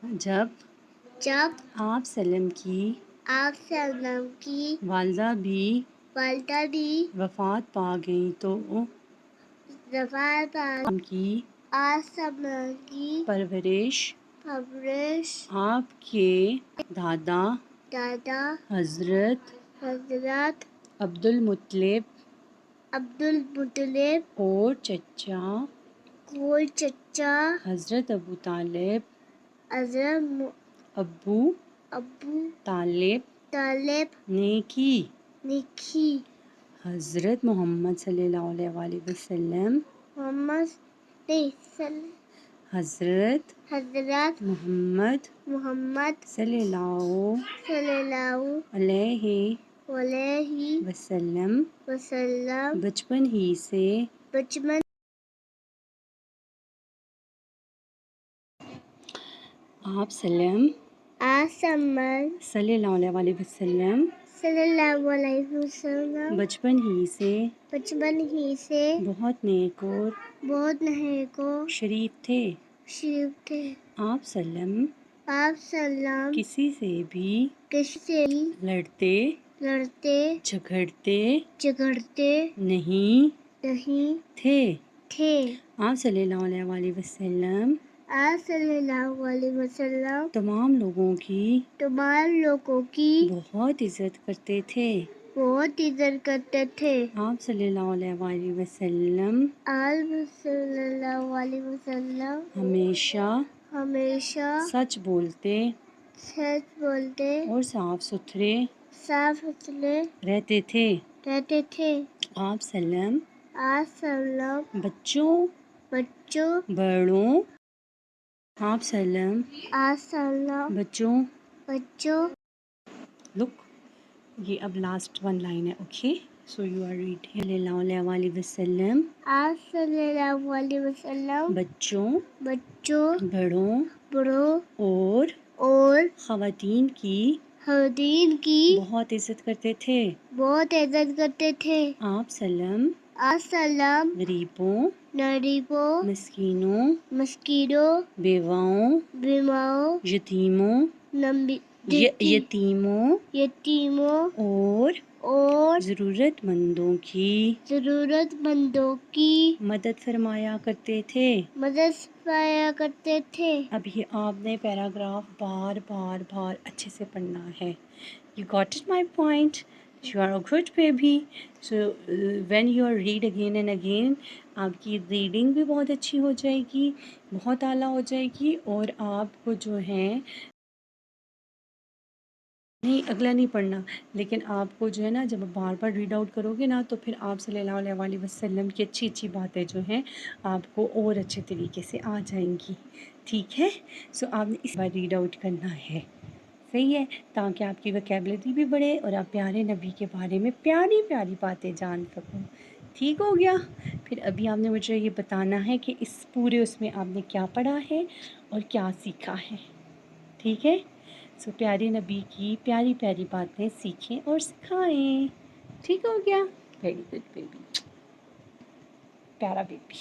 جب جب آپ سلم کی والدہ بھی وفات پا گئیں تو ان کی پرورش آپ کے دادا حضرت عبد المطلب اور چچا حضرت ابو طالب ابو طالب نے کی۔ حضرت محمد صلی اللہ علیہ وآلہ وسلم حضرت محمد صلی اللہ علیہ وسلم بچپن ہی سے آپ سلم صلی اللہ علیہ وآلہ وسلم بچپن ہی سے بہت نیک اور شریف تھے۔ آپ سلم کسی سے بھی لڑتے جھگڑتے نہیں تھے۔ آپ صلی اللہ علیہ وآلہ وسلم تمام لوگوں کی بہت عزت کرتے تھے۔ آپ صلی اللہ علیہ وآلہ وسلم ہمیشہ سچ بولتے اور صاف ستھرے رہتے تھے۔ آپ سلم بچوں بڑوں آپ سلم بچوں لک یہ اب لاسٹ ون لائن ہے، okay, so you are read صلی اللہ علیہ وآلہ وسلم بچوں بڑوں اور خواتین کی بہت عزت کرتے تھے۔ آپ سلم غریبوں مسکینوں بیواؤں یتیموں اور ضرورت مندوں کی مدد فرمایا کرتے تھے۔ اب یہ آپ نے پیراگراف بار اچھے سے پڑھنا ہے۔ You got it my point? You are a good baby. So when you read again and again آپ کی ریڈنگ بھی بہت اچھی ہو جائے گی، بہت اعلیٰ ہو جائے گی، اور آپ کو جو ہے نہیں اگلا نہیں پڑھنا، لیکن آپ کو جو ہے نا جب بار ریڈ آؤٹ کرو گے نا تو پھر آپ صلی اللہ علیہ وآلہ وسلم کی اچھی باتیں جو ہیں آپ کو اور اچھے طریقے سے آ جائیں گی، ٹھیک ہے؟ سو آپ نے اس بار ریڈ آؤٹ کرنا ہے، صحیح ہے، تاکہ آپ کی ویکیبلری بھی بڑھے اور آپ پیارے نبی کے بارے میں پیاری باتیں جان سکوں، ٹھیک ہو گیا؟ پھر ابھی آپ نے مجھے یہ بتانا ہے کہ اس پورے اس میں آپ نے کیا پڑھا ہے اور کیا سیکھا ہے، ٹھیک ہے؟ سو پیارے نبی کی پیاری باتیں سیکھیں اور سکھائیں، ٹھیک ہو گیا؟ ویری گڈ بیبی، پیارا بیبی۔